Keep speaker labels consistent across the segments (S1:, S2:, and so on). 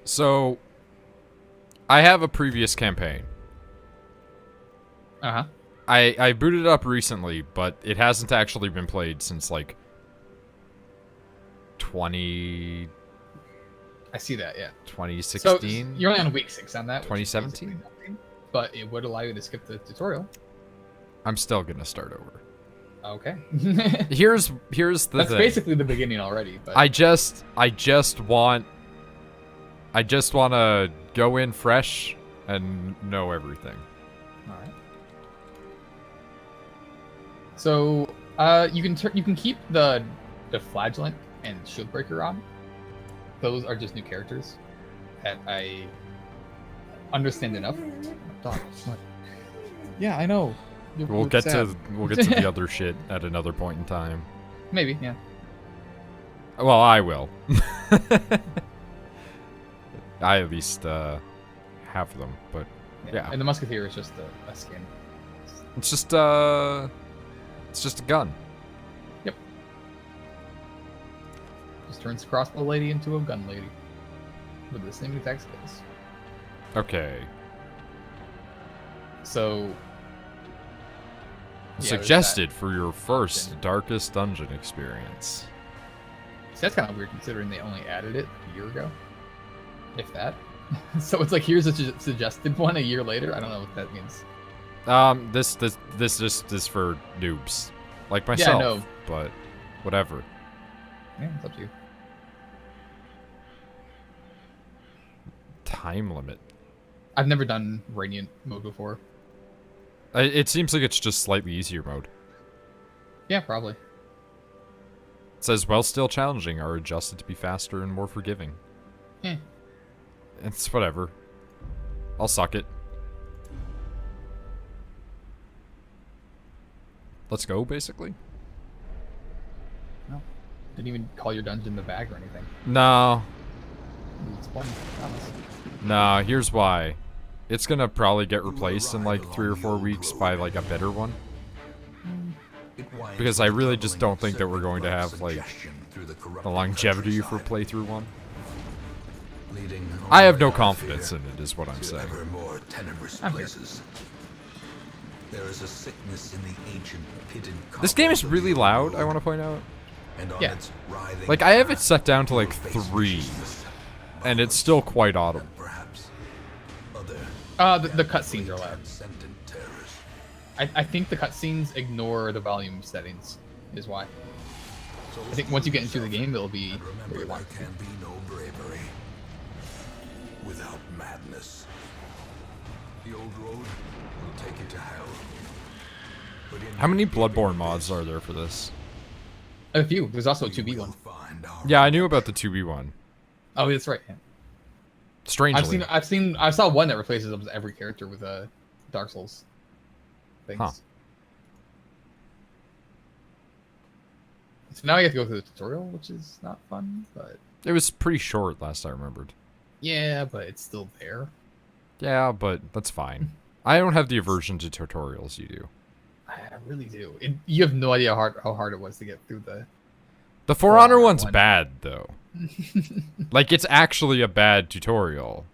S1: So, I have a previous campaign.
S2: Uh-huh.
S1: I booted it up recently, but it hasn't actually been played since, like, 20...
S2: I see that, yeah.
S1: 2016?
S2: So, you're only on week 6 on that, which is
S1: 2017?
S2: basically nothing, but it would allow you to skip the tutorial.
S1: I'm still gonna start over.
S2: Okay.
S1: Here's the
S2: That's
S1: thing.
S2: basically the beginning already, but...
S1: I just want to go in fresh and know everything.
S2: Alright. So, you can keep the flagellant and shieldbreaker on. Those are just new characters that I understand enough. Dog, what? Yeah, I know.
S1: We'll get to the other shit at another point in time.
S2: Maybe, yeah.
S1: Well, I will. I at least have them, but yeah.
S2: And the musketeer is just a skin.
S1: It's just a gun.
S2: Yep. Just turns the crossbow lady into a gun lady with the same attack skills.
S1: Okay.
S2: So. Yeah,
S1: Suggested for your first darkest dungeon experience.
S2: See, that's kind of weird considering they only added it a year ago, if that. So it's like here's a suggested one a year later. I don't know what that means.
S1: This just is for noobs, like myself.
S2: Yeah, no.
S1: But whatever.
S2: Yeah, it's up to you.
S1: Time limit.
S2: I've never done Radiant mode before.
S1: It seems like it's just slightly easier mode.
S2: Yeah, probably.
S1: It says, while still challenging, are adjusted to be faster and more forgiving.
S2: Eh.
S1: It's whatever. I'll suck it. Let's go, basically.
S2: No. Didn't even call your dungeon the bag or anything.
S1: No.
S2: It's fun. Promise.
S1: Nah, here's why. It's gonna probably get replaced in like 3 or 4 weeks by like a better one. Because I really just don't think that we're going to have like the longevity for playthrough one. I have no confidence in it, is what I'm saying. This game is really loud, I want to point out.
S2: Yeah.
S1: Like, I have it set down to like 3, and it's still quite audible.
S2: The cutscenes are loud. I think the cutscenes ignore the volume settings, is why. I think once you get into the game, it'll be where you want it to be.
S3: Can be no bravery without madness. The old road will take you to hell.
S1: How many Bloodborne mods are there for this?
S2: A few. There's also a 2B one.
S1: Yeah, I knew about the 2B one.
S2: Oh, that's right. Yeah.
S1: Strangely.
S2: I saw one that replaces almost every character with Dark Souls things.
S1: Huh.
S2: So now you have to go through the tutorial, which is not fun, but
S1: It was pretty short last I remembered.
S2: yeah, but it's still there.
S1: Yeah, but that's fine. I don't have the aversion to tutorials you do.
S2: I really do. You have no idea how hard it was to get through
S1: The For Honor
S2: Honor
S1: one's
S2: one.
S1: bad, though. Like, it's actually a bad tutorial.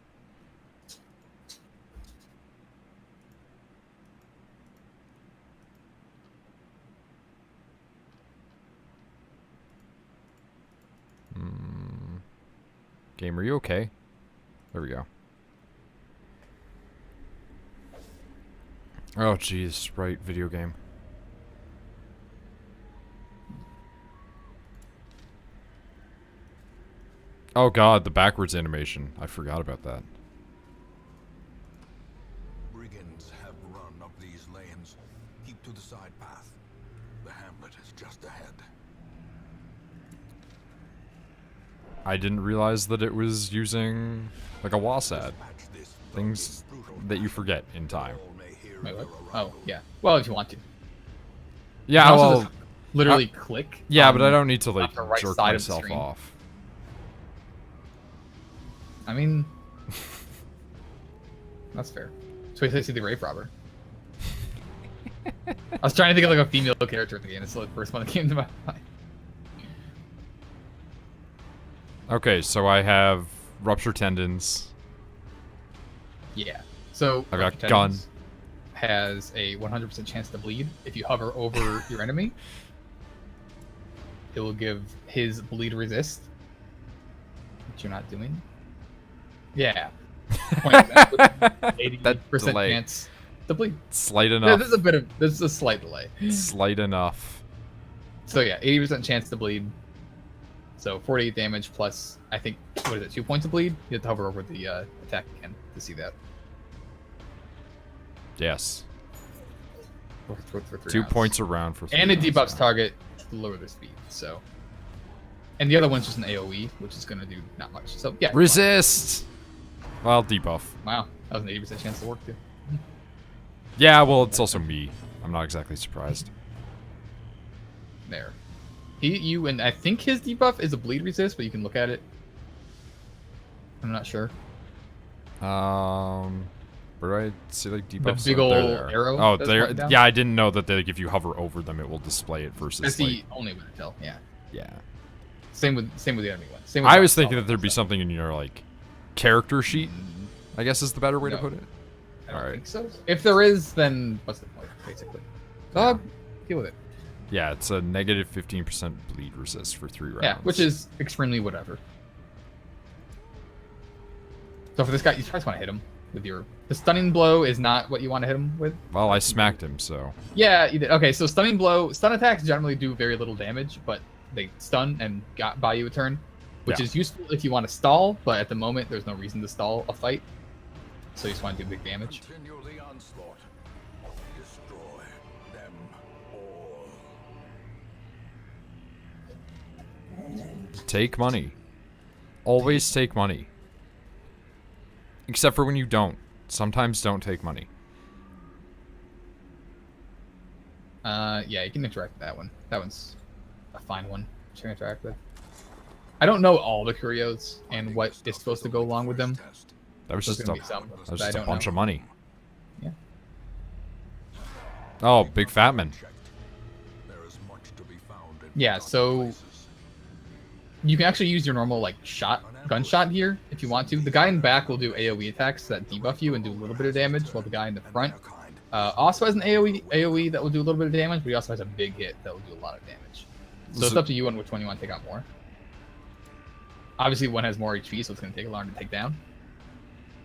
S1: Game, are you okay? There we go. Oh, jeez. Right, video game. Oh god, the backwards animation. I forgot about that.
S3: Brigands have run up these lanes. Keep to the side path. The hamlet is just ahead.
S1: I didn't realize that it was using, like, a WASAD. Things that you forget in time.
S2: Wait, what? Oh, yeah. Well, if you want to.
S1: Yeah,
S2: You can also
S1: well...
S2: just literally click.
S1: Yeah, but I don't need to, like,
S2: the right
S1: jerk
S2: side of the
S1: myself
S2: screen.
S1: off.
S2: I mean, that's fair. So I see the grave robber. I was trying to think of like a female character in the game. It's the first one that came to my mind.
S1: Okay, so I have rupture tendons.
S2: Yeah. So
S1: I got
S2: Rupture
S1: gun.
S2: Tendons has a 100% chance to bleed. If you hover over your enemy, it will give his bleed resist, which you're not doing. Yeah. 80%
S1: delay.
S2: chance to bleed.
S1: Slight
S2: Yeah,
S1: enough.
S2: this is a slight delay.
S1: Slight enough.
S2: So yeah, 80% chance to bleed. So 48 damage plus, I think, what is it, 2 points of bleed? You have to hover over the attack again to see that.
S1: Yes.
S2: For 3
S1: 2
S2: rounds.
S1: points around for 3
S2: And it
S1: rounds,
S2: debuffs
S1: yeah.
S2: target to lower their speed, so. And the other one's just an AoE, which is going to do not much. So yeah.
S1: Resist! Well, debuff.
S2: Wow, that was an 80% chance to work too.
S1: Yeah, well, it's also me. I'm not exactly surprised.
S2: There. And I think his debuff is a bleed resist, but you can look at it. I'm not sure.
S1: Where do I see like debuffs?
S2: big
S1: Oh, they're
S2: ol'
S1: there.
S2: arrow
S1: Oh,
S2: that's
S1: there.
S2: pointing down?
S1: Yeah, I didn't know that if you hover over them, it will display it versus.
S2: That's
S1: like,
S2: the only way to tell. Yeah.
S1: yeah.
S2: Same with the enemy one. Same with
S1: I
S2: the
S1: was thinking
S2: Assault
S1: that there'd be
S2: also.
S1: something in your like character sheet. I guess is the better way to
S2: No.
S1: put it.
S2: I don't
S1: Alright.
S2: think so. If there is, then what's the point, basically? Deal with it.
S1: Yeah, it's a negative 15% bleed resist for 3 rounds.
S2: Yeah, which is extremely whatever. So for this guy, you just want to hit him with your... The stunning blow is not what you want to hit him with.
S1: Well, I smacked him, so.
S2: Yeah, you did. Okay, so stunning blow... Stun attacks generally do very little damage, but they stun and buy you a turn, which
S1: Yeah.
S2: is useful if you want to stall, but at the moment, there's no reason to stall a fight. So you just want to do big damage.
S3: Continue the onslaught. Destroy them all.
S1: Take money. Always take money. Except for when you don't. Sometimes don't take money.
S2: Yeah, you can interact with that one. That one's a fine one to interact with. I don't know all the curios and what is supposed to go along with them.
S1: That was
S2: There's
S1: just
S2: gonna
S1: a,
S2: be some,
S1: that was
S2: but I
S1: just a
S2: don't
S1: bunch
S2: know.
S1: of money.
S2: Yeah.
S1: Oh, big fat man.
S3: There is much to be found in
S2: Yeah, so
S3: places.
S2: you can actually use your normal like gunshot here if you want to. The guy in the back will do AoE attacks that debuff you and do a little bit of damage, while the guy in the front also has an AoE that will do a little bit of damage, but he also has a big hit that will do a lot of damage. So it's up to you on which one you want to take out more. Obviously, one has more HP, so it's going to take longer to take down.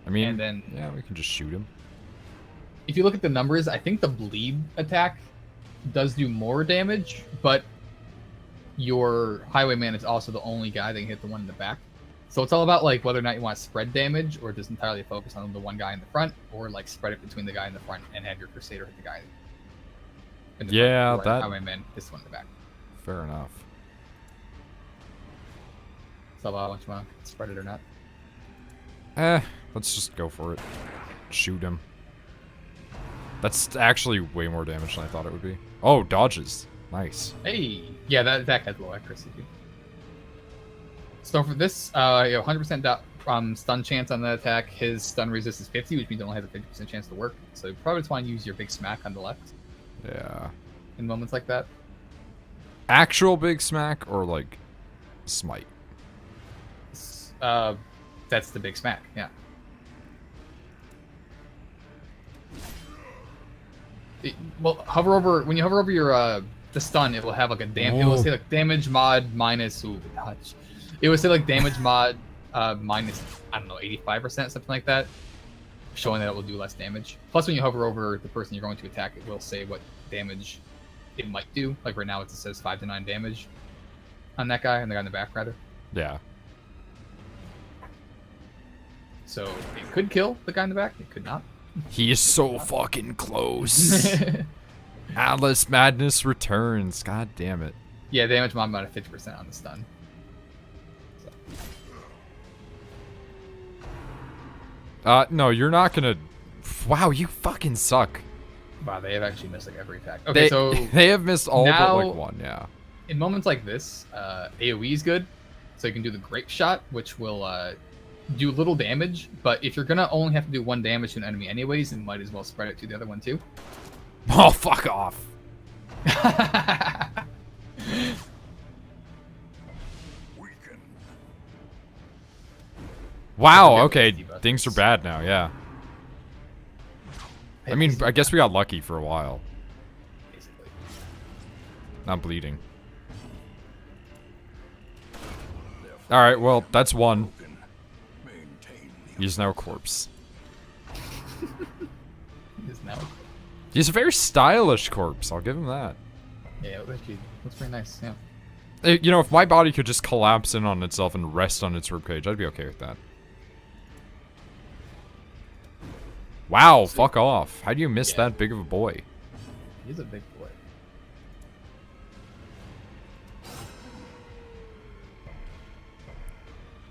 S1: I mean,
S2: And then-
S1: yeah, we can just shoot him.
S2: If you look at the numbers, I think the bleed attack does do more damage, but your highwayman is also the only guy that can hit the one in the back. So it's all about like whether or not you want to spread damage or just entirely focus on the one guy in the front, or like spread it between the guy in the front and have your crusader hit the guy in the
S1: Yeah,
S2: front, or
S1: that-
S2: highwayman hits the one in the back.
S1: Fair enough.
S2: So about how much you want to spread it or not.
S1: Let's just go for it. Shoot him. That's actually way more damage than I thought it would be. Oh, dodges. Nice.
S2: Hey, yeah, that attack has low accuracy too. So for this, you have 100% stun chance on that attack. His stun resist is 50, which means it only has a 50% chance to work. So you probably just want to use your big smack on the left
S1: Yeah.
S2: in moments like that.
S1: Actual big smack or like smite?
S2: That's the big smack, yeah. Well, when you hover over your the stun, it will have like a it will say like damage mod minus. Ooh, dodge. It will say like damage mod minus, I don't know, 85%, something like that, showing that it will do less damage. Plus, when you hover over the person you're going to attack, it will say what damage it might do. Like right now, it says 5 to 9 damage on that guy, and the guy in the back rather.
S1: Yeah.
S2: So it could kill the guy in the back. It could not.
S1: He is so fucking close. Atlas Madness returns. God damn it.
S2: Yeah, damage mod about 50% on the stun.
S1: No, you're not gonna. Wow, you fucking suck.
S2: Wow, they have actually missed like every attack. Okay, so
S1: they have missed all but
S2: now-
S1: like one. Yeah.
S2: in moments like this, AoE is good. So you can do the grape shot, which will do little damage. But if you're gonna only have to do 1 damage to an enemy anyways, then might as well spread it to the other one too.
S1: Oh, fuck off.
S3: Weaken.
S1: Wow,
S2: Forget
S1: okay,
S2: the debuff.
S1: things are bad now, yeah. I mean, I guess we got lucky for a while.
S2: Basically.
S1: Not bleeding. Alright, well, that's one. He's now a corpse.
S2: Is now.
S1: He's a very stylish corpse, I'll give him that.
S2: Yeah, it looks pretty nice. Yeah.
S1: You know, if my body could just collapse in on itself and rest on its ribcage, I'd be okay with that. Wow, fuck off. How do you miss that big of a boy?
S2: He's a big boy.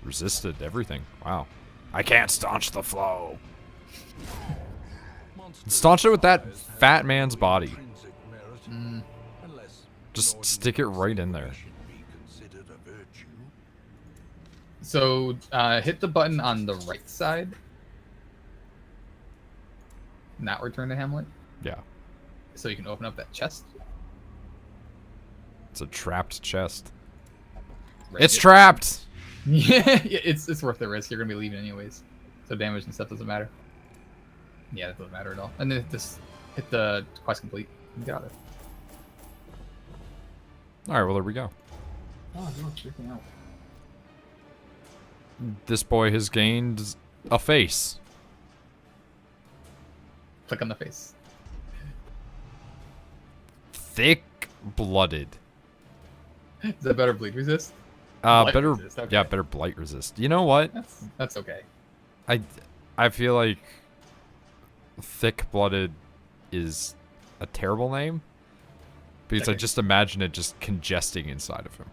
S1: Resisted everything. Wow. I can't staunch the flow. Staunch it with that fat man's body. Just stick it right in there.
S2: So, hit the button on the right side. Not return to Hamlet.
S1: Yeah.
S2: So you can open up that chest.
S1: It's a trapped chest.
S2: Right
S1: It's
S2: here.
S1: trapped!
S2: Yeah, it's worth the risk. You're gonna be leaving anyways, so damage and stuff doesn't matter. Yeah, that doesn't matter at all. And then just hit the quest complete. You got it.
S1: Alright, well, there we go.
S2: Oh, you're freaking out.
S1: This boy has gained a face.
S2: Click on the face.
S1: Thick-blooded.
S2: Is that better bleed resist?
S1: Better,
S2: Blight resist, okay.
S1: yeah, better blight resist. You know what?
S2: That's okay.
S1: I feel like thick-blooded is a terrible name because I
S2: Okay.
S1: just imagine it just congesting inside of him.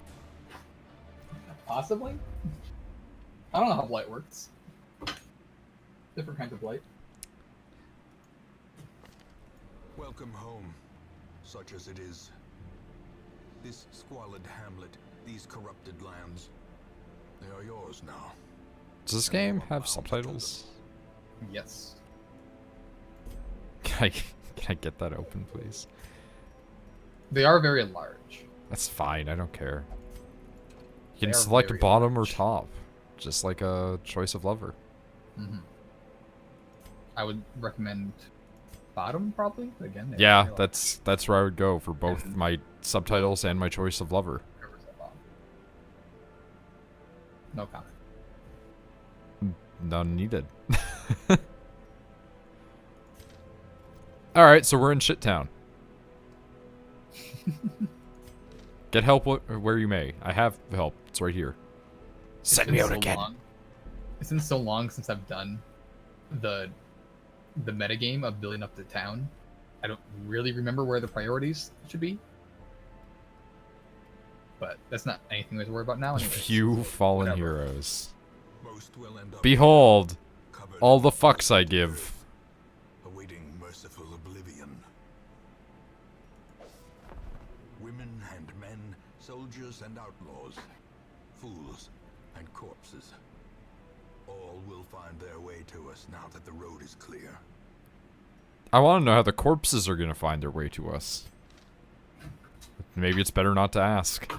S2: Possibly. I don't know how blight works. Different kinds of blight.
S3: Welcome home, such as it is. This squalid hamlet, these corrupted lands, they are yours now.
S1: Does this game have subtitles?
S2: Yes.
S1: Can I get that open, please?
S2: They are very large.
S1: That's fine. I don't care. You
S2: They
S1: can
S2: are
S1: select
S2: very
S1: bottom or
S2: large.
S1: top, just like a choice of lover.
S2: Mm-hmm. I would recommend bottom, probably. Again, they're
S1: Yeah,
S2: very large.
S1: that's where I would go for both my subtitles and my choice of lover.
S2: Covers that bottom. No comment.
S1: None needed. Alright, so we're in Shit Town. Get help where you may. I have help. It's right here. Send me out again.
S2: It's been so long since I've done the metagame of building up the town. I don't really remember where the priorities should be. But that's not anything we have to worry about now anyway.
S1: Few fallen
S2: Whatever.
S1: heroes.
S3: Most will end up
S1: Behold,
S3: covered
S1: all the fucks I give.
S3: awaiting merciful oblivion. Women and men, soldiers and outlaws, fools and corpses. All will find their way to us now that the road is clear.
S1: I want to know how the corpses are going to find their way to us. Maybe it's better not to ask.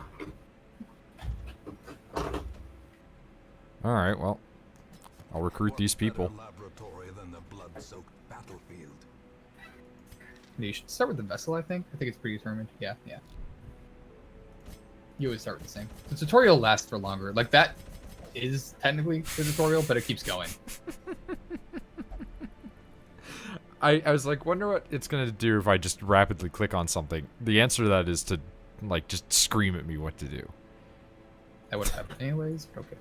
S1: Alright, well. I'll recruit
S3: What
S1: these people.
S3: better laboratory than the blood-soaked battlefield?
S2: You should start with the vessel, I think. I think it's predetermined. Yeah, yeah. You always start with the same. The tutorial lasts for longer. Like, that is technically the tutorial, but it keeps going.
S1: I was like, wonder what it's going to do if I just rapidly click on something. The answer to that is to, like, just scream at me what to do.
S2: That would have happened anyways, but okay.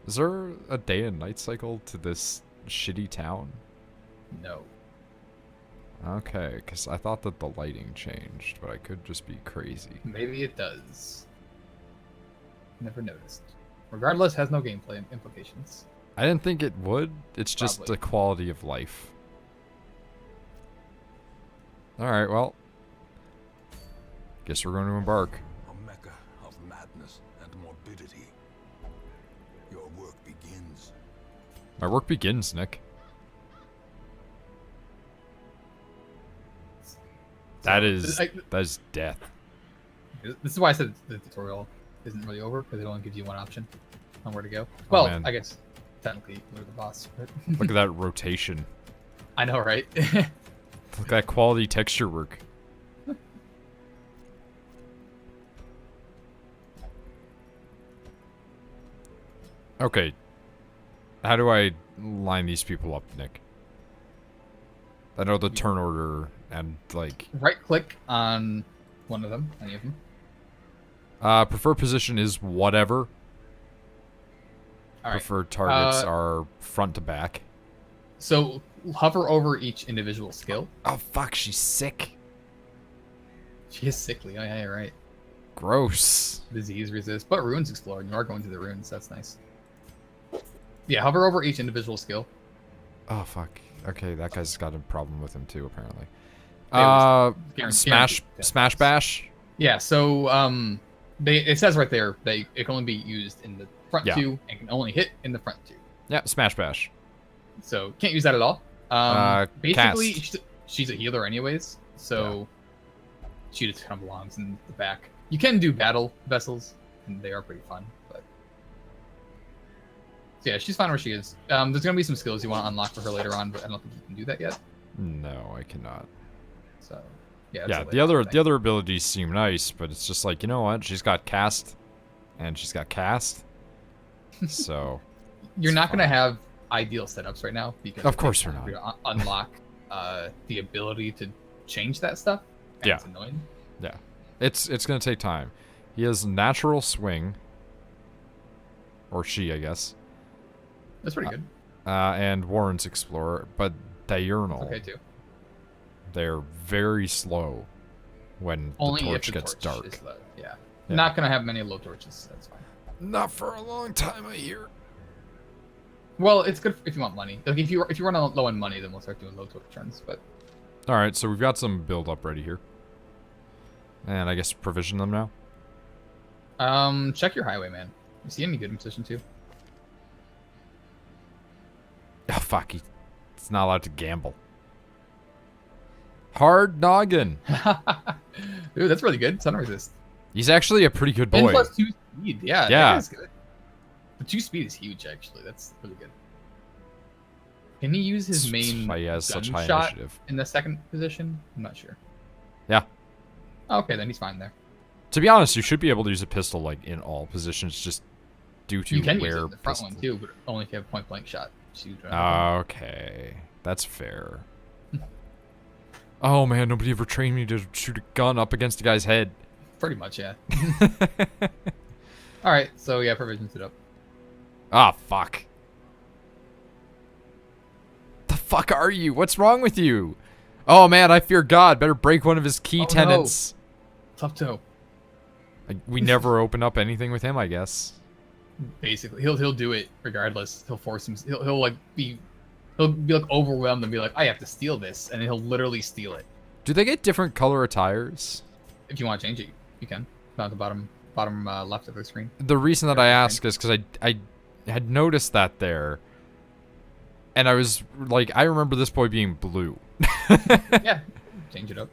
S1: Is there a day and night cycle to this shitty town?
S2: No.
S1: Okay, because I thought that the lighting changed, but I could just be crazy.
S2: Maybe it does. Never noticed. Regardless, has no gameplay implications.
S1: I didn't think it would. It's just
S2: Probably.
S1: the quality of life. Alright, well. Guess we're going to embark.
S3: A mecca of madness and morbidity. Your work begins.
S1: My work begins, Nick. That is
S2: I-
S1: that is death.
S2: This is why I said the tutorial isn't really over, because it only gives you one option on where to go. Well,
S1: man.
S2: I guess technically we're the boss. But
S1: Look at that rotation.
S2: I know, right?
S1: Look at that quality texture work. Okay. How do I line these people up, Nick? I know the turn order and, like...
S2: Right-click on one of them, any of them.
S1: Preferred position is whatever.
S2: All right.
S1: Preferred targets are front to back.
S2: So hover over each individual skill.
S1: Oh, fuck, she's sick.
S2: She is sickly. Oh, yeah, you're right.
S1: Gross.
S2: Disease resist, but runes explored. You are going to the runes. That's nice. Yeah, hover over each individual skill.
S1: Oh, fuck. Okay, that guy's got a problem with him, too, apparently.
S2: Guaranteed.
S1: Smash bash?
S2: Yeah, so, it says right there that it can only be used in the front two and can only hit in the front two.
S1: Yeah, smash bash.
S2: So, can't use that at all. Basically, she's a healer anyways, so she just kind of belongs in the back. You can do battle vessels, and they are pretty fun, but... So yeah, she's fine where she is. There's going to be some skills you want to unlock for her later on, but I don't think you can do that yet.
S1: No, I cannot.
S2: So, yeah.
S1: Yeah, the other abilities seem nice, but it's just like, you know what? She's got cast, and she's got cast. So
S2: you're not going to have ideal setups right now because
S1: of course you're not.
S2: Unlock the ability to change that stuff. And
S1: Yeah.
S2: It's annoying.
S1: Yeah, it's going to take time. He has natural swing, or she, I guess.
S2: That's pretty good.
S1: And Warren's Explorer, but diurnal.
S2: Okay, too.
S1: They're very slow when
S2: Only
S1: the
S2: if
S1: torch
S2: the
S1: gets
S2: torch
S1: dark.
S2: is low. Yeah.
S1: Yeah.
S2: Not going to have many low torches. That's fine.
S1: Not for a long time, I hear.
S2: Well, it's good if you want money. Like if you run low on money, then we'll start doing low torch turns. But
S1: All right, so we've got some build up ready here, and I guess provision them now.
S2: Check your highway, man. You see any good in position 2?
S1: Oh fuck, he's not allowed to gamble. Hard noggin.
S2: Dude, that's really good. Sun resist.
S1: He's actually a pretty good boy.
S2: 10 + 2 speed. Yeah.
S1: Yeah.
S2: That's good. The 2 speed is huge, actually. That's really good. Can he use his main
S1: He has such high
S2: gunshot
S1: initiative.
S2: in the second position? I'm not sure.
S1: Yeah.
S2: Okay, then he's fine there.
S1: To be honest, you should be able to use a pistol like in all positions, just due to
S2: You can
S1: where
S2: use it in the front
S1: pistol-
S2: one too, but only if you have point blank shot. So you don't
S1: Okay, that's fair. Oh man, nobody ever trained me to shoot a gun up against a guy's head.
S2: Pretty much, yeah. All right, so yeah, provisions it up.
S1: Ah, fuck. The fuck are you? What's wrong with you? Oh man, I fear God. Better break one of his key tenets.
S2: Tough toe.
S1: We never open up anything with him, I guess.
S2: Basically, he'll do it regardless. He'll force him. He'll like be like overwhelmed and be like, I have to steal this, and then he'll literally steal it.
S1: Do they get different color attires?
S2: If you want to change it, you can. Down at the bottom left of the screen.
S1: The reason that I ask is because I had noticed that there, and I was like, I remember this boy being blue.
S2: Yeah, change it up.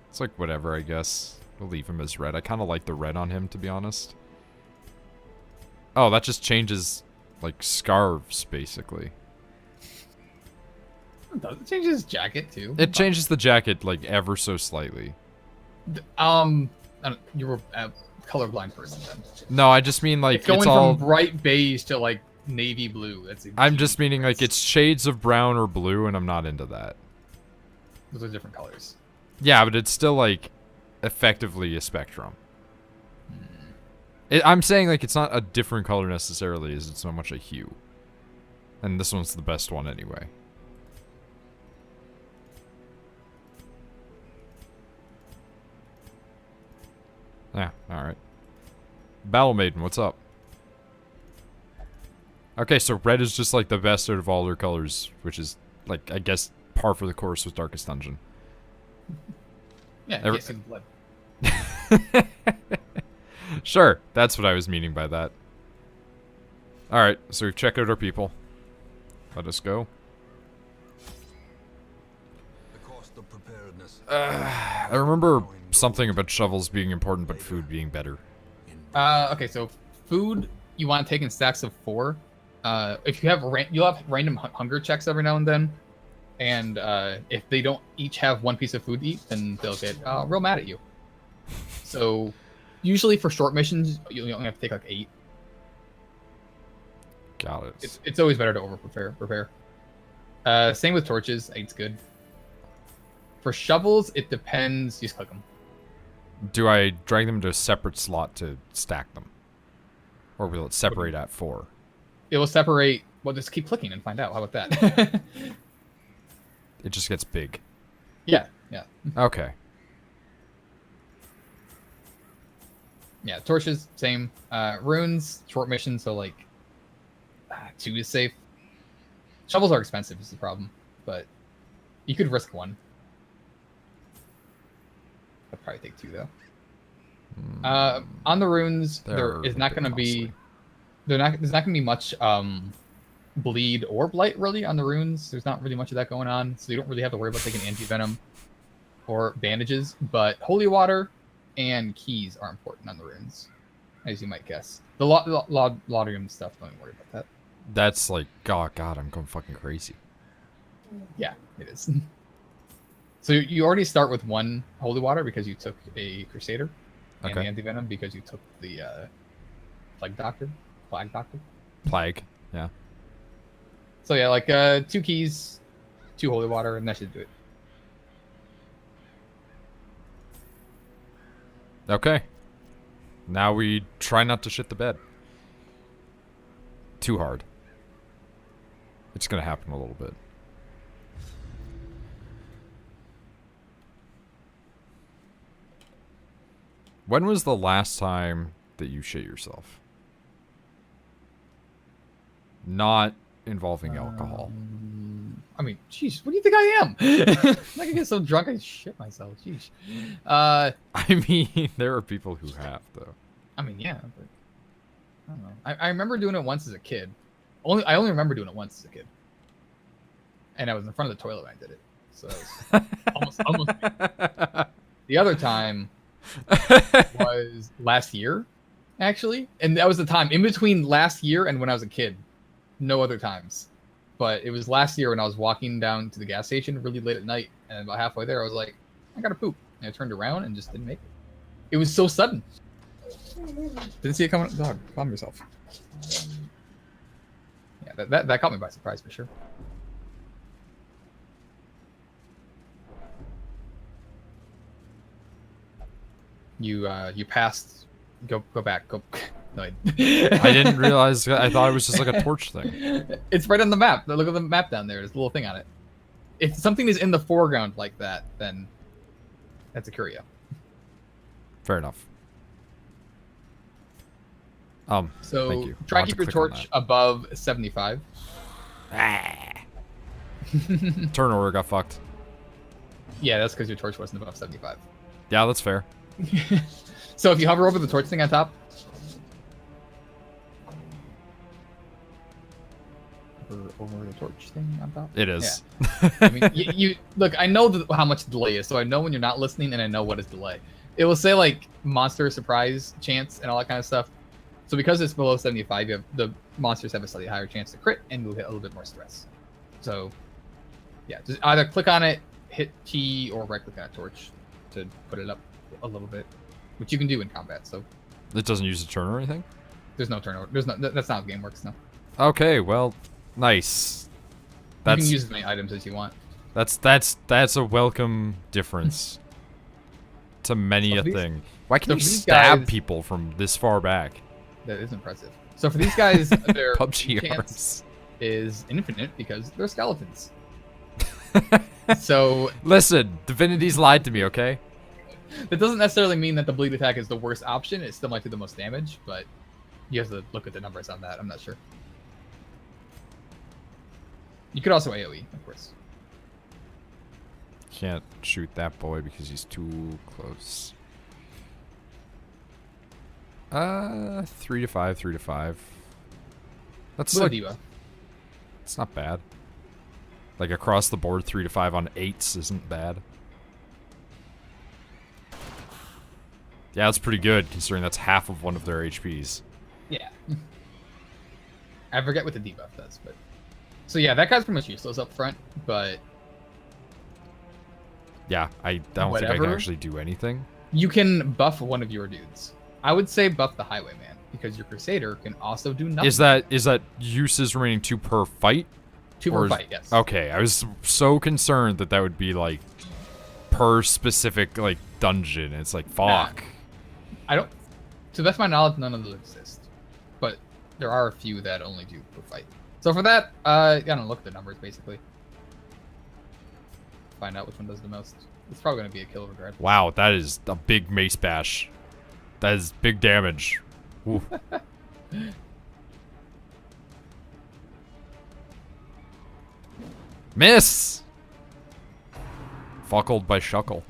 S1: It's like whatever, I guess. We'll leave him as red. I kind of like the red on him, to be honest. Oh, that just changes, like, scarves, basically.
S2: It changes his jacket too.
S1: It changes the jacket, like, ever so slightly.
S2: You were a colorblind person then.
S1: No, I just mean, like,
S2: It's going
S1: it's all...
S2: from bright beige to like navy blue. That's.
S1: I'm just meaning, like, it's shades of brown or blue, and I'm not into that.
S2: Those are different colors.
S1: Yeah, but it's still, like, effectively a spectrum. I'm saying, like, it's not a different color necessarily, as it's so much a hue. And this one's the best one anyway. Yeah, alright. Battle Maiden, what's up? Okay, so red is just, like, the best out of all their colors, which is, like, I guess, par for the course with Darkest Dungeon.
S2: Yeah, you can't see the blood.
S1: Sure, that's what I was meaning by that. Alright, so we've checked out our people. Let us go.
S3: the preparedness.
S1: I remember something about shovels being important, but food being better.
S2: Okay, so food you want to take in stacks of 4. If you have you'll have random hunger checks every now and then, and if they don't each have 1 piece of food to eat, then they'll get real mad at you. So usually for short missions, you only have to take like 8.
S1: Got it.
S2: It's always better to over prepare. Same with torches. 8's good. For shovels, it depends. You just click them.
S1: Do I drag them to a separate slot to stack them? Or will it separate at 4?
S2: It will separate. Well, just keep clicking and find out. How about that?
S1: It just gets big.
S2: Yeah.
S1: Okay.
S2: Yeah, torches, same. Runes, short missions, so like 2 is safe. Shovels are expensive is the problem, but you could risk 1. I'd probably take 2 though. On the runes, there is not going to be there's not going to be much bleed or blight really on the runes. There's not really much of that going on, so you don't really have to worry about taking anti-venom or bandages. But holy water and keys are important on the runes, as you might guess. The laudarium stuff, don't worry about that.
S1: That's like, oh god, I'm going fucking crazy.
S2: Yeah, it is. So you already start with 1 holy water because you took a crusader, and the anti-venom because you took the plague doctor.
S1: Plague, yeah.
S2: So yeah, like 2 keys, 2 holy water, and that should do it.
S1: Okay. Now we try not to shit the bed. Too hard. It's gonna happen a little bit. When was the last time that you shit yourself? Not involving alcohol.
S2: I mean, jeez, what do you think I am? I'm not gonna get so drunk I shit myself. Jeez.
S1: I mean, there are people who have, though.
S2: I mean, yeah, but I don't know. I remember doing it once as a kid. I only remember doing it once as a kid, and I was in front of the toilet when I did it. So it was almost. The other time was last year, actually, and that was the time in between last year and when I was a kid. No other times, but it was last year when I was walking down to the gas station really late at night, and about halfway there, I was like, I gotta poop, and I turned around and just didn't make it. It was so sudden. Didn't see it coming. Dog, calm yourself. Yeah, that caught me by surprise for sure. You passed. Go back. Go. No, I
S1: didn't realize. I thought it was just like a torch thing.
S2: It's right on the map. Look at the map down there. There's a little thing on it. If something is in the foreground like that, then that's a curio.
S1: Fair enough.
S2: So
S1: thank you.
S2: try to keep your torch above 75.
S1: Turn order got fucked.
S2: Yeah, that's because your torch wasn't above 75.
S1: Yeah, that's fair.
S2: So if you hover over the torch thing on top. Over the torch thing on top?
S1: It is.
S2: Yeah. I mean, you look, I know how much delay is, so I know when you're not listening, and I know what is delay. It will say, like, monster surprise chance and all that kind of stuff. So because it's below 75, you have, the monsters have a slightly higher chance to crit, and you'll get a little bit more stress. So, yeah, just either click on it, hit T, or right-click on a torch to put it up a little bit, which you can do in combat, so.
S1: It doesn't use a turn or anything?
S2: There's no turnover. There's no. That's not how the game works, no.
S1: Okay, well, nice.
S2: You can use as many items as you want.
S1: That's a welcome difference to many a thing. Why can you stab people from this far back?
S2: That is impressive. So for these guys, their
S1: PUBG
S2: chance is infinite because they're skeletons. So
S1: listen, Divinity's lied to me, okay?
S2: That doesn't necessarily mean that the bleed attack is the worst option. It still might do the most damage, but you have to look at the numbers on that. I'm not sure. You could also AoE, of course.
S1: Can't shoot that boy because he's too close. 3 to 5, 3 to 5. That's like,
S2: Diva.
S1: it's not bad. Like across the board, 3 to 5 on 8s isn't bad. Yeah, that's pretty good considering that's half of one of their HPs.
S2: Yeah. I forget what the debuff does, but so yeah, that guy's pretty much useless up front, but
S1: yeah, I don't think I can actually do anything.
S2: You can buff one of your dudes. I would say buff the Highwayman because your Crusader can also do nothing.
S1: Is that uses remaining 2 per fight?
S2: 2 per fight, yes.
S1: Okay, I was so concerned that would be like per specific like dungeon. It's like fuck.
S2: Nah. I don't. To the best of my knowledge, none of those exist, but there are a few that only do per fight. So for that, I don't look at the numbers basically. Find out which one does the most. It's probably going to be a kill regard.
S1: Wow, that is a big mace bash. That is big damage. Ooh. Miss! Fuckled by Shuckle.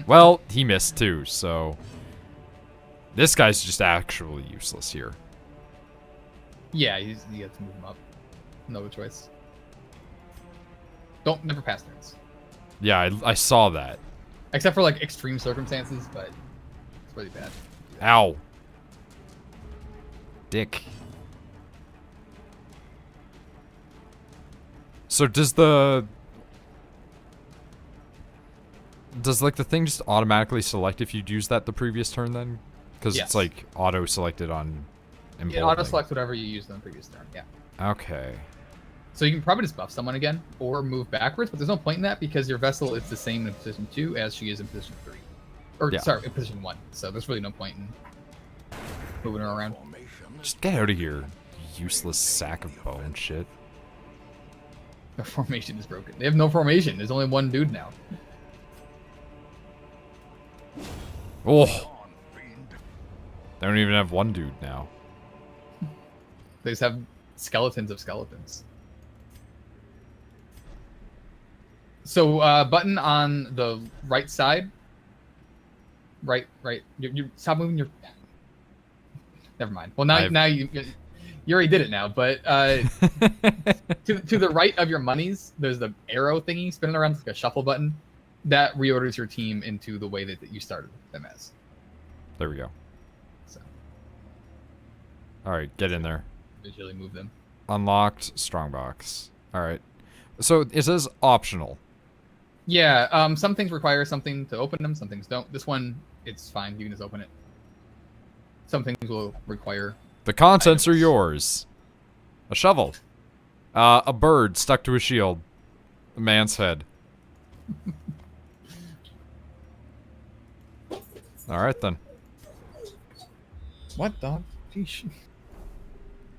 S1: Well, he missed too, so... This guy's just actually useless here.
S2: Yeah, you have to move him up. No other choice. Never pass turns.
S1: Yeah, I saw that.
S2: Except for like extreme circumstances, but it's really bad.
S1: Ow. Dick. So does like the thing just automatically select if you'd use that the previous turn then? Because
S2: yes.
S1: It's like auto selected on
S2: It auto selects whatever you used on the previous turn, yeah.
S1: Okay.
S2: So you can probably just buff someone again or move backwards, but there's no point in that because your vessel is the same in position 2 as she is in position 3. Or sorry, in position 1. So there's really no point in moving her around.
S1: Just get out of here, you useless sack of bone shit.
S2: Their formation is broken. They have no formation. There's only one dude now.
S1: Oh. They don't even have one dude now.
S2: They just have skeletons of skeletons. So button on the right side. Right. You stop moving your. Never mind. Well, now you already did it now. But to the right of your monies, there's the arrow thingy spinning around like a shuffle button. That reorders your team into the way that you started them as.
S1: There we go.
S2: So.
S1: All right, get in there.
S2: Visually move them.
S1: Unlocked strongbox. All right. So it says optional.
S2: Yeah. Some things require something to open them. Some things don't. This one, it's fine. You can just open it. Some things will require.
S1: The contents are yours. A shovel. A bird stuck to a shield. A man's head. Alright then.
S2: What, dog? Sheesh.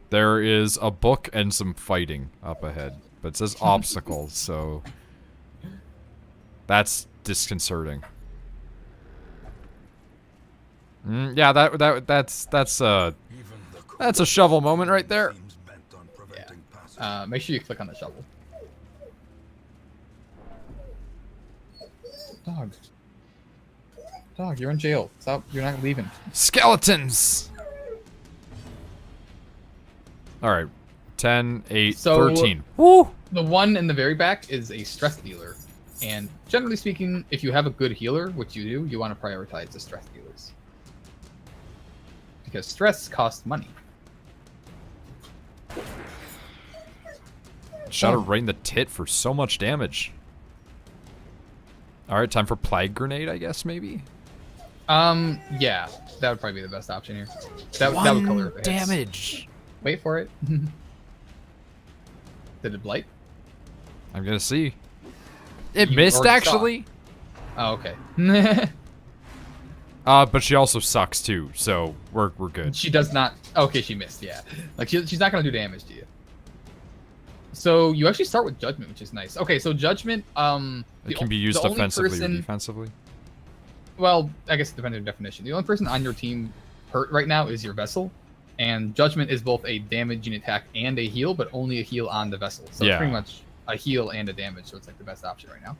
S1: There is a book and some fighting up ahead. But it says obstacles, so... That's disconcerting. Yeah, that's a shovel moment right there.
S2: Yeah. Make sure you click on the shovel. Dog, you're in jail. Stop. You're not leaving.
S1: Skeletons! Alright. 10, 8,
S2: So,
S1: 13. Woo!
S2: The one in the very back is a stress dealer. And generally speaking, if you have a good healer, which you do, you want to prioritize the stress dealers. Because stress costs money.
S1: Shot her right in the tit for so much damage. Alright, time for Plague Grenade, I guess, maybe?
S2: Yeah. That would probably be the best option here. That would color the hits.
S1: Damage!
S2: Wait for it. Did it blight?
S1: I'm gonna see. It
S2: You
S1: missed,
S2: already
S1: actually.
S2: Oh, okay.
S1: But she also sucks, too, so we're good.
S2: She does not... Okay, she missed, yeah. Like, she's not going to do damage to you. So, you actually start with Judgment, which is nice. Okay, so Judgment...
S1: It can be used offensively or defensively?
S2: Well, I guess depending on definition. The only person on your team hurt right now is your Vessel. And Judgment is both a damage and attack and a heal, but only a heal on the Vessel. So it's pretty much a heal and a damage, so it's like the best option right now.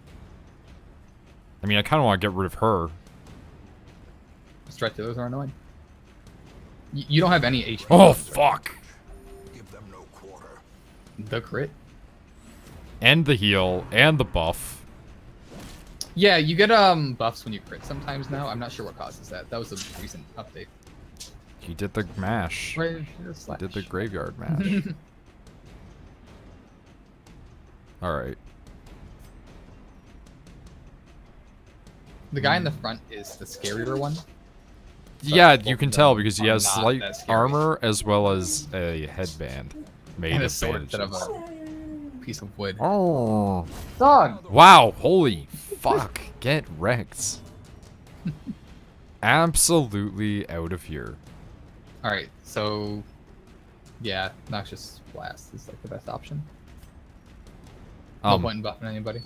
S1: I mean, I kind of want to get rid of her.
S2: Strike dealers are annoying. You don't have any HP.
S1: Oh, fuck!
S3: Give them no quarter.
S2: The crit.
S1: and the heal, and the buff.
S2: Yeah, you get buffs when you crit sometimes now. I'm not sure what causes that. That was a recent update.
S1: He did the mash. He did the graveyard mash. Alright.
S2: The guy in the front is the scarier one. So
S1: yeah, you can tell because he has
S2: not
S1: light
S2: that scary.
S1: armor as well as a headband made
S2: And a
S1: of
S2: sword
S1: bandages.
S2: instead of a piece of wood.
S1: Oh.
S2: Dog!
S1: Wow, holy fuck. Get wrecked. Absolutely out of here.
S2: Alright, so... Yeah, Noxious Blast is like the best option. No point in buffing anybody.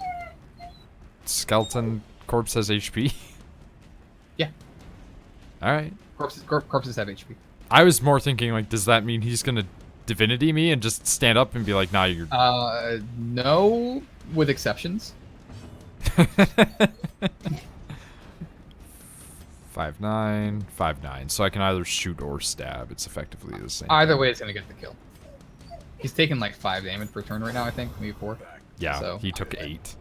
S1: Skeleton corpse has HP?
S2: Yeah.
S1: Alright.
S2: Corpses have HP.
S1: I was more thinking, like, does that mean he's gonna divinity me and just stand up and be like, nah, you're...
S2: No, with exceptions.
S1: 5'9", 5'9". So I can either shoot or stab. It's effectively the same.
S2: Either way, it's gonna get the kill. He's taking like 5 damage per turn right now, I think. Maybe 4.
S1: Yeah,
S2: so.
S1: he took 8.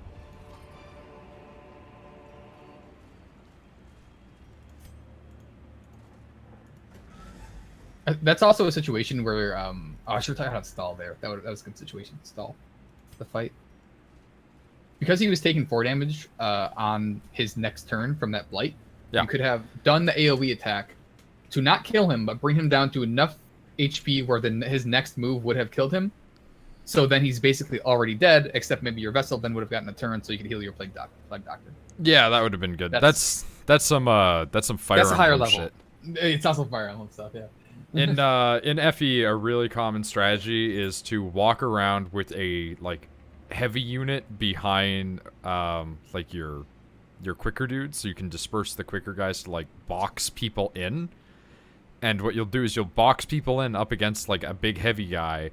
S2: That's also a situation where, oh, I should have talked about stall there. That was a good situation. Stall the fight. Because he was taking 4 damage on his next turn from that blight, you could have done the AoE attack to not kill him, but bring him down to enough HP where his next move would have killed him. So then he's basically already dead, except maybe your vessel then would have gotten a turn so you could heal your plague doctor.
S1: Yeah, that would have been good. That's some Fire
S2: that's a
S1: Emblem
S2: higher level.
S1: shit.
S2: It's also Fire Emblem stuff, yeah.
S1: In FE, a really common strategy is to walk around with a like heavy unit behind like your quicker dudes, so you can disperse the quicker guys to like box people in. And what you'll do is you'll box people in up against like a big heavy guy,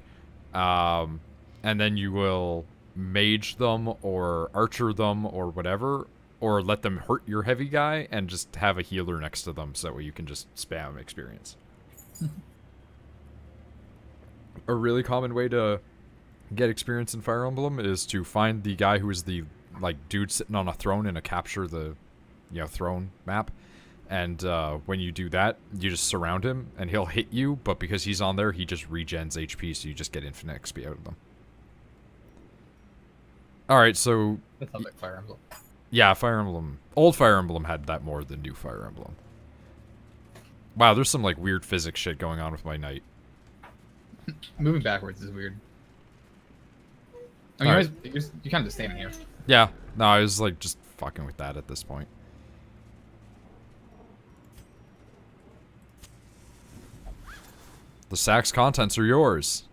S1: and then you will mage them or archer them or whatever, or let them hurt your heavy guy and just have a healer next to them, so that way you can just spam experience. A really common way to get experience in Fire Emblem is to find the guy who is the like dude sitting on a throne in a capture the throne map, and when you do that, you just surround him and he'll hit you, but because he's on there, he just regens HP, so you just get infinite XP out of them. Alright, so
S2: That sounds like Fire Emblem.
S1: yeah, Fire Emblem. Old Fire Emblem had that more than new Fire Emblem. Wow, there's some like weird physics shit going on with my knight.
S2: Moving backwards is weird. I mean, you're kind of just standing here.
S1: Yeah, no, I was like just fucking with that at this point. The sack's contents are yours.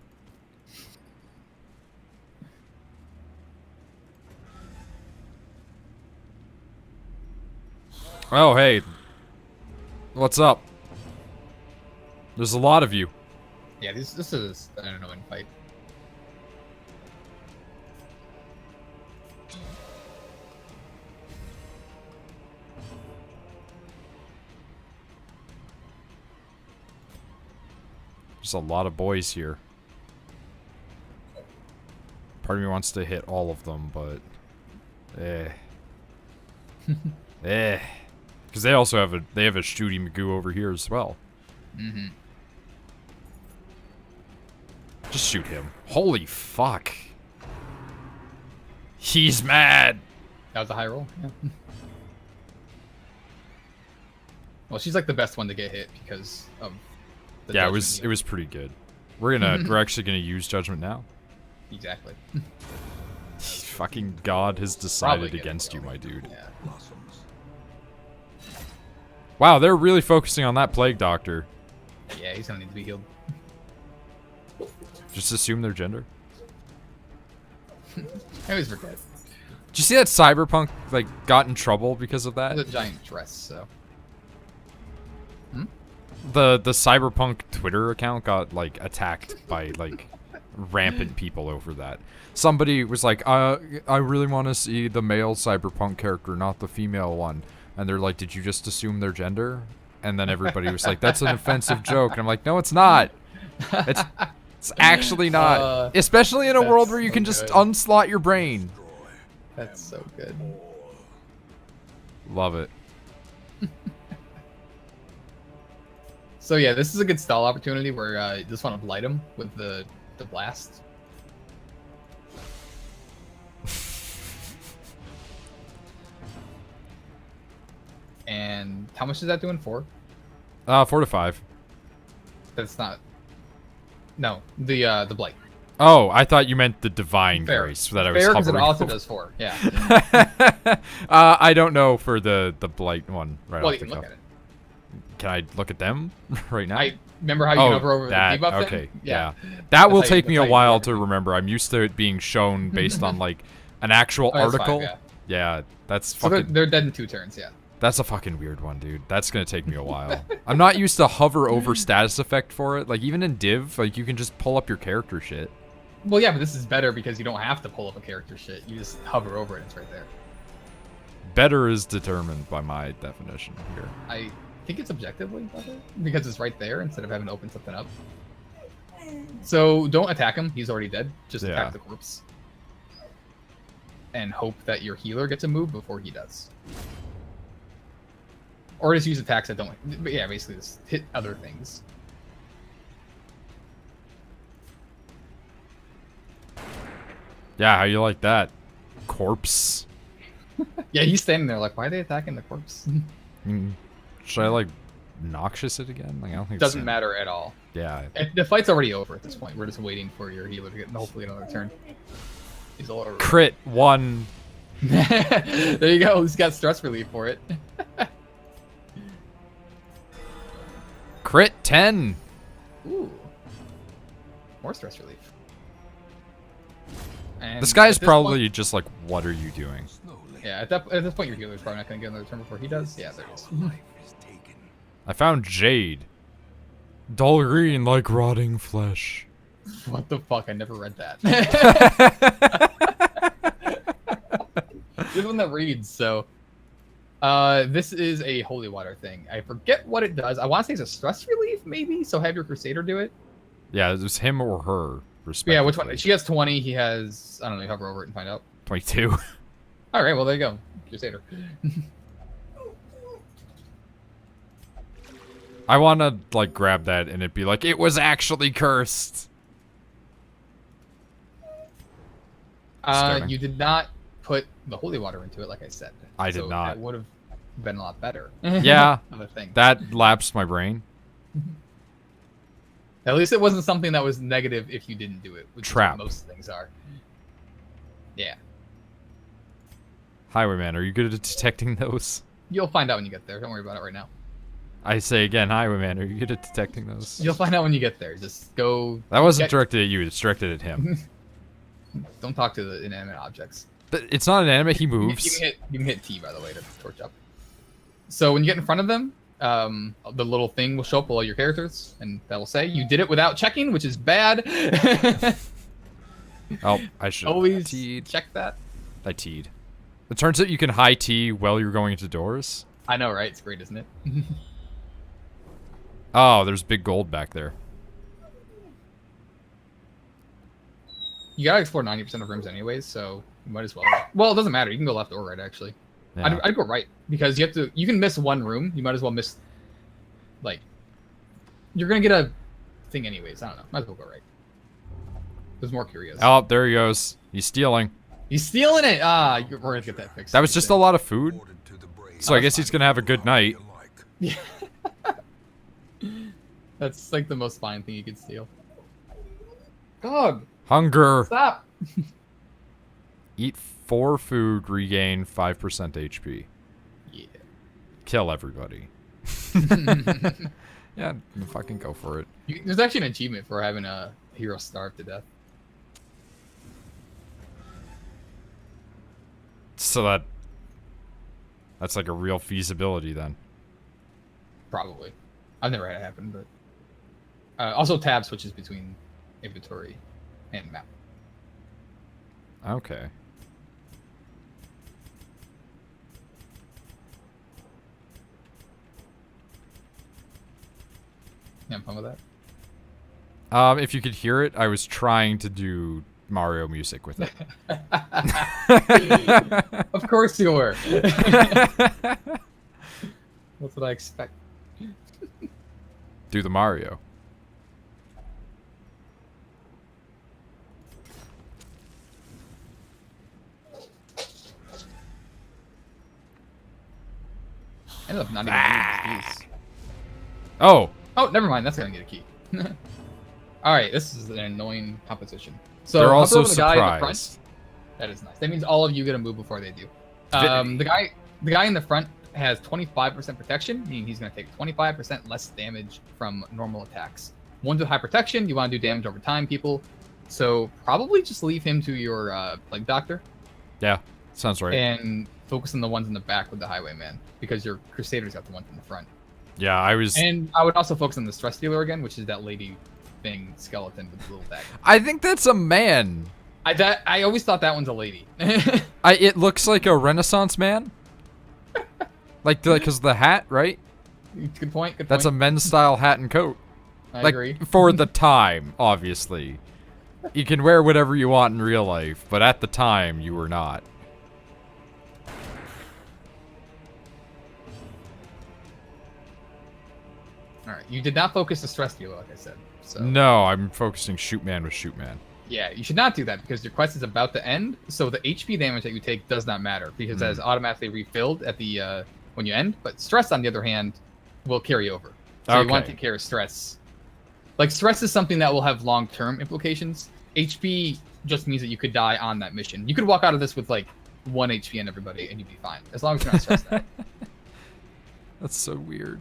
S1: Oh, hey. What's up? There's a lot of you.
S2: Yeah, this is an annoying fight.
S1: There's a lot of boys here. Part of me wants to hit all of them, but because they also have a shooty Magoo over here as well.
S2: Mm-hmm.
S1: Just shoot him. Holy fuck. He's mad.
S2: That was a high roll. Yeah. Well, she's like the best one to get hit because of the
S1: Yeah,
S2: judgment
S1: it was pretty good. We're actually gonna use judgment now.
S2: Exactly.
S1: Fucking God has decided
S2: Probably
S1: against you, my dude.
S2: Yeah.
S1: Wow, they're really focusing on that plague doctor.
S2: Yeah, he's gonna need to be healed.
S1: Just assume their gender.
S2: I always forget.
S1: Did you see that Cyberpunk like got in trouble because of that?
S2: It's a giant dress, so.
S1: The Cyberpunk Twitter account got like attacked by like rampant people over that. Somebody was like, I really want to see the male Cyberpunk character, not the female one. And they're like, did you just assume their gender? And then everybody was like, that's an offensive joke. And I'm like, no, it's not. It's actually not. Especially in a
S2: That's
S1: world where you
S2: so
S1: can just
S2: good.
S1: unslot your brain.
S2: That's so good.
S1: Love it.
S2: So yeah, this is a good stall opportunity where you just want to blight him with the blast. And how much is that doing for?
S1: 4 to 5.
S2: That's not. No, the blight.
S1: Oh, I thought you meant the divine
S2: Fair.
S1: grace that I was
S2: Fair, because it
S1: hovering
S2: also
S1: over.
S2: does 4. Yeah.
S1: I don't know for the blight one right
S2: Well,
S1: off
S2: you
S1: the
S2: can look
S1: cuff.
S2: at it.
S1: Can I look at them right now?
S2: I remember how you can hover over
S1: that,
S2: the debuff
S1: okay,
S2: thing?
S1: yeah. That
S2: That's
S1: will
S2: how you-
S1: take me
S2: that's
S1: a
S2: how you do
S1: while to
S2: everything.
S1: remember. I'm used to it being shown based on like an actual
S2: Oh, that's fine,
S1: article.
S2: yeah.
S1: Yeah, that's
S2: So
S1: fucking.
S2: they're dead in 2 turns, yeah.
S1: That's a fucking weird one, dude. That's gonna take me a while. I'm not used to hover over status effect for it. Like even in Div, like you can just pull up your character shit.
S2: Well, yeah, but this is better because you don't have to pull up a character shit. You just hover over it, it's right there.
S1: Better is determined by my definition here.
S2: I think it's objectively better because it's right there instead of having to open something up. So don't attack him. He's already dead. Just
S1: Yeah.
S2: attack the corpse. And hope that your healer gets a move before he does. Or just use attacks that don't... But yeah, basically just hit other things.
S1: Yeah, how you like that? Corpse.
S2: Yeah, he's standing there like, why are they attacking the corpse?
S1: Should I like noxious it again? Like I don't think
S2: Doesn't
S1: it's
S2: matter at all.
S1: Yeah.
S2: The fight's already over at this point. We're just waiting for your healer to get hopefully another turn. He's all over.
S1: Crit 1.
S2: There you go. He's got stress relief for it.
S1: Crit 10.
S2: Ooh. More stress relief. And
S1: This guy's
S2: at
S1: probably
S2: point-
S1: just like, what are you doing?
S2: yeah, at this point, your healer's probably not going to get another turn before he does. Yeah, there it is.
S1: I found Jade. Dull green like rotting flesh.
S2: What the fuck? I never read that. This one that reads, so... this is a holy water thing. I forget what it does. I want to say it's a stress relief, maybe? So have your Crusader do it?
S1: Yeah, it was him or her, respectively.
S2: Yeah, which one? She has 20. He has... I don't know. You hover over it and find out.
S1: 22.
S2: All right, well, there you go. Crusader.
S1: I want to, like, grab that and it be like, it was actually cursed. Disturbing.
S2: You did not put the holy water into it, like I said.
S1: I did
S2: So
S1: not.
S2: That would have been a lot better.
S1: Yeah,
S2: Other thing.
S1: that lapsed my brain.
S2: At least it wasn't something that was negative if you didn't do it, which
S1: Trap.
S2: is what most things are. Yeah.
S1: Highwayman, are you good at detecting those?
S2: You'll find out when you get there. Don't worry about it right now.
S1: I say again, Highwayman, are you good at detecting those?
S2: You'll find out when you get there. Just go.
S1: That wasn't
S2: get-
S1: directed at you, it's directed at him.
S2: Don't talk to the inanimate objects.
S1: But it's not an anime, he
S2: You
S1: moves.
S2: can hit T, by the way, to torch up. So when you get in front of them, the little thing will show up below your characters, and that will say you did it without checking, which is bad.
S1: Oh, I should
S2: Always
S1: teed.
S2: check that.
S1: I teed. It turns out you can high tea while you're going into doors.
S2: I know, right? It's great, isn't it?
S1: Oh, there's big gold back there.
S2: You gotta explore 90% of rooms anyways, so you might as well. Well, it doesn't matter. You can go left or right, actually.
S1: Yeah.
S2: I'd go right, because you have to. You can miss one room. You might as well miss, like, you're gonna get a thing anyways. I don't know. Might as well go right. There's more curious.
S1: Oh, there he goes. He's stealing.
S2: He's stealing it. We're gonna get that fixed.
S1: That was just a lot of food.
S3: Ordered to the brave.
S1: So I guess he's gonna have a good night.
S3: Like.
S2: That's like the most fine thing you could steal. Dog,
S1: Hunger.
S2: stop.
S1: Eat 4 food, regain 5% HP.
S2: Yeah.
S1: Kill everybody. Yeah, fucking go for it.
S2: There's actually an achievement for having a hero starve to death.
S1: So that's like a real feasibility then.
S2: Probably. I've never had it happen, but also tab switches between inventory and map.
S1: Okay.
S2: You have fun with that?
S1: If you could hear it, I was trying to do Mario music with it.
S2: Of course you were. That's what I expect.
S1: Do the Mario.
S2: I ended up not even getting keys.
S1: Oh,
S2: Oh, never mind. That's gonna get a key. All right, this is an annoying competition. So
S1: they're
S2: hover
S1: also
S2: over the guy in the front.
S1: surprised.
S2: That is nice. That means all of you get a move before they do. The guy in the front has 25% protection, meaning he's going to take 25% less damage from normal attacks. Ones with high protection, you want to do damage over time, people. So probably just leave him to your plague doctor.
S1: Yeah, sounds right.
S2: And focus on the ones in the back with the highwayman, because your crusaders got the ones in the front.
S1: Yeah, I was.
S2: And I would also focus on the stress dealer again, which is that lady thing skeleton with the little dagger.
S1: I think that's a man.
S2: I always thought that one's a lady.
S1: It looks like a Renaissance man. like because the hat, right?
S2: Good point. Good
S1: That's a
S2: point.
S1: men's style hat and coat.
S2: I
S1: Like
S2: agree.
S1: for the time, obviously. You can wear whatever you want in real life, but at the time you were not.
S2: All right, you did not focus the stress dealer, like I said. So
S1: No, I'm focusing shoot man with shoot man.
S2: yeah, you should not do that because your quest is about to end. So the HP damage that you take does not matter because that is automatically refilled at the when you end. But stress, on the other hand, will carry over. So you want to
S1: Okay.
S2: take care of stress. Like stress is something that will have long-term implications. HP just means that you could die on that mission. You could walk out of this with like 1 HP and everybody, and you'd be fine as long as you're not stressed out.
S1: That's so weird.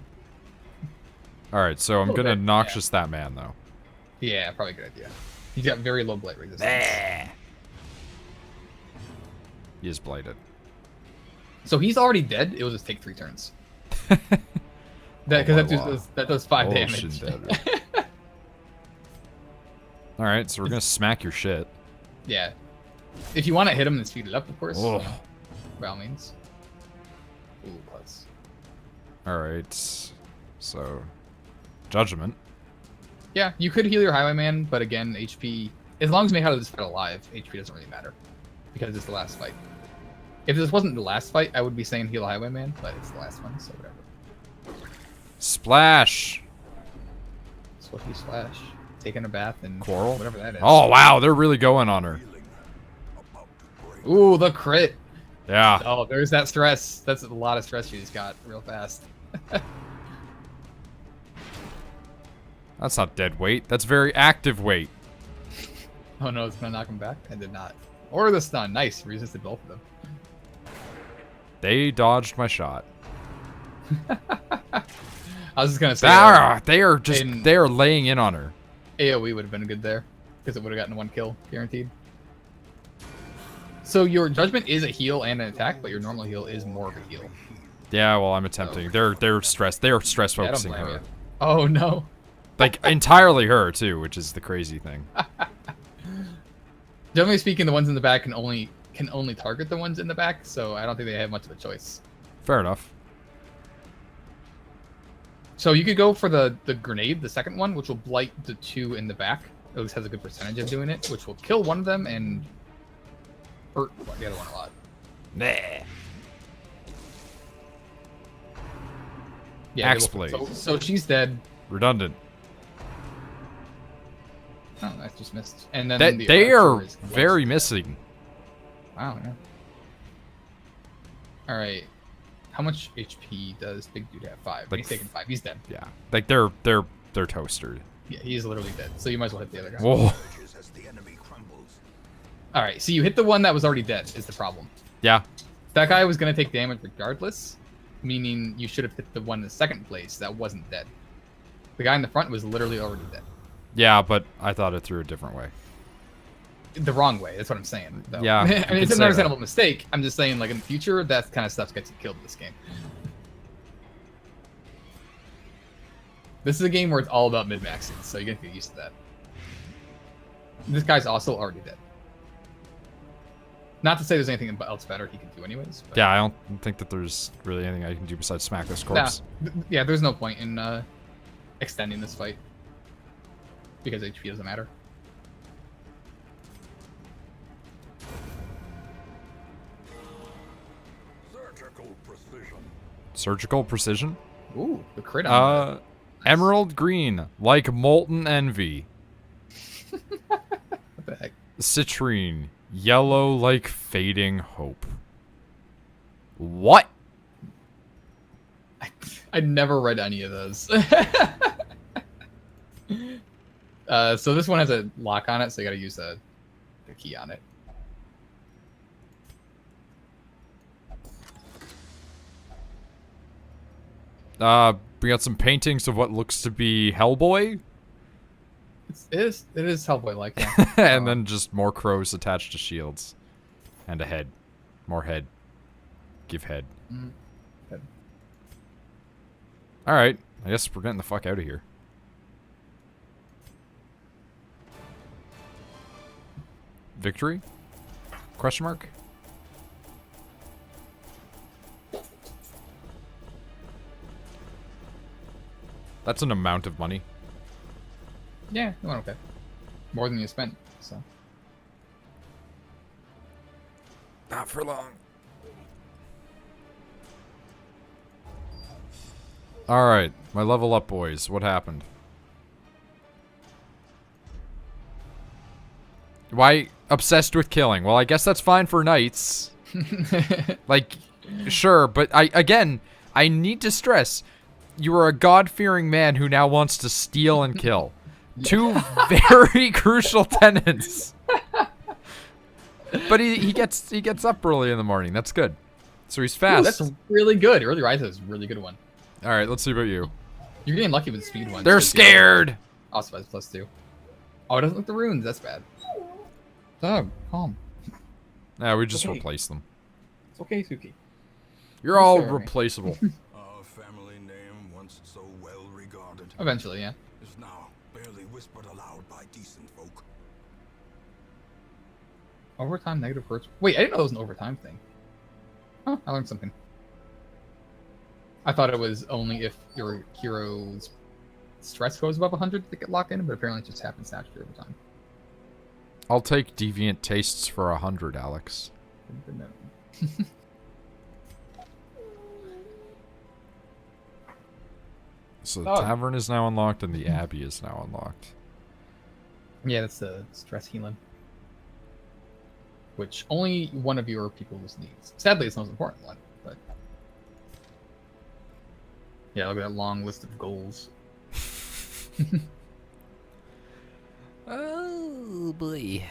S1: All right, so I'm
S2: Little
S1: gonna
S2: bit,
S1: noxious that man though.
S2: Yeah, probably a good idea. He's got very low blight resistance.
S1: He is blighted.
S2: So he's already dead. It will just take 3 turns.
S1: Oh
S2: Because that does 5
S1: Oh,
S2: damage.
S1: shit, All right, so we're gonna smack your shit.
S2: Yeah. If you want to hit him and speed it up, of course.
S1: Oh.
S2: By all means. Ooh, plus.
S1: All right, so judgment.
S2: Yeah, you could heal your highwayman, but again, HP. As long as you make out of this fight alive, HP doesn't really matter because it's the last fight. If this wasn't the last fight, I would be saying heal highwayman, but it's the last one, so whatever.
S1: Splash.
S2: Swiftly slash, taking a bath and
S1: Coral?
S2: whatever that is.
S1: Oh wow, they're really going on her.
S3: Feeling about to break.
S2: Ooh, the crit.
S1: Yeah.
S2: Oh, there's that stress. That's a lot of stress you just got real fast.
S1: That's not dead weight. That's very active weight.
S2: Oh no, it's gonna knock him back. I did not. Or the stun. Nice, resisted both of them.
S1: They dodged my shot.
S2: I was just gonna say
S1: They are laying in on her.
S2: AoE would have been good there because it would have gotten 1 kill guaranteed. So your judgment is a heal and an attack, but your normal heal is more of a heal.
S1: Yeah, well, I'm attempting. They're stressed. They're stress
S2: Yeah, I don't
S1: focusing
S2: blame
S1: her.
S2: you. Oh no.
S1: Like entirely her too, which is the crazy thing.
S2: Generally speaking, the ones in the back can only target the ones in the back, so I don't think they have much of a choice.
S1: Fair enough.
S2: So you could go for the grenade, the second one, which will blight the 2 in the back. At least has a good percentage of doing it, which will kill one of them and hurt the other one a lot.
S1: Nah.
S2: Yeah,
S1: Axe
S2: they will-
S1: blade.
S2: So she's dead.
S1: Redundant.
S2: Oh, that just missed. And then
S1: That
S2: the
S1: they
S2: archer
S1: are
S2: is
S1: very
S2: close.
S1: missing.
S2: Wow. Yeah. All right. How much HP does Big Dude have? 5.
S1: Like
S2: He's taking 5. He's dead.
S1: Yeah. Like they're toasted.
S2: Yeah, he's literally dead. So you might as well hit the other guy.
S1: Whoa.
S3: Emerges as the enemy crumbles.
S2: All right. So you hit the one that was already dead. Is the problem?
S1: Yeah.
S2: That guy was gonna take damage regardless, meaning you should have hit the one in the second place that wasn't dead. The guy in the front was literally already dead.
S1: Yeah, but I thought it through a different way.
S2: The wrong way. That's what I'm saying. Though.
S1: Yeah,
S2: I
S1: you
S2: mean,
S1: could
S2: it's
S1: say
S2: an
S1: that.
S2: understandable mistake. I'm just saying, like in the future, that kind of stuff gets you killed in this game. This is a game where it's all about mid-maxing, so you're gonna get used to that. This guy's also already dead. Not to say there's anything else better he can do anyways. But
S1: Yeah, I don't think that there's really anything I can do besides smack this
S2: Nah,
S1: corpse.
S2: yeah, there's no point in extending this fight. because HP doesn't matter.
S3: Surgical precision.
S1: Surgical precision?
S2: Ooh, the crit on that.
S1: Emerald green, like molten envy.
S2: What the heck?
S1: Citrine, yellow like fading hope. What?
S2: I never read any of those. So this one has a lock on it, so you gotta use the key on it.
S1: We got some paintings of what looks to be Hellboy.
S2: It is Hellboy like, yeah.
S1: And then just more crows attached to shields. And a head. More head. Give head.
S2: Head.
S1: Alright, I guess we're getting the fuck out of here. Victory? Question mark? That's an amount of money.
S2: Yeah, it went okay. More than you spent, so.
S1: Not for long. Alright, my level up boys. What happened? Why obsessed with killing? Well, I guess that's fine for knights. Like, sure, but I need to stress, you are a God-fearing man who now wants to steal and kill. Two very crucial tenets. But he gets up early in the morning. That's good. So he's fast.
S2: Ooh, that's really good. Early Rise is a really good one.
S1: All right, let's see about you.
S2: You're getting lucky with the speed ones.
S1: They're scared.
S2: Also has +2. Oh, it doesn't look the runes. That's bad. Dog, calm.
S1: Nah, we just
S2: Okay.
S1: replace them.
S2: It's okay, Suki.
S1: You're all
S2: Sorry.
S1: replaceable.
S3: Our family name, once so well regarded,
S2: Eventually, yeah.
S3: is now barely whispered aloud by decent folk.
S2: Overtime negative quirks. Wait, I didn't know it was an overtime thing. Huh, I learned something. I thought it was only if your hero's stress goes above 100 to get locked in, but apparently it just happens naturally over time.
S1: I'll take deviant tastes for 100, Alex.
S2: Good to know.
S1: So the
S2: Oh.
S1: tavern is now unlocked and the abbey is now unlocked.
S2: Yeah, that's the stress healing. Which only one of your people's needs. Sadly, it's the most important one, but... Yeah, look at that long list of goals.
S1: Oh boy.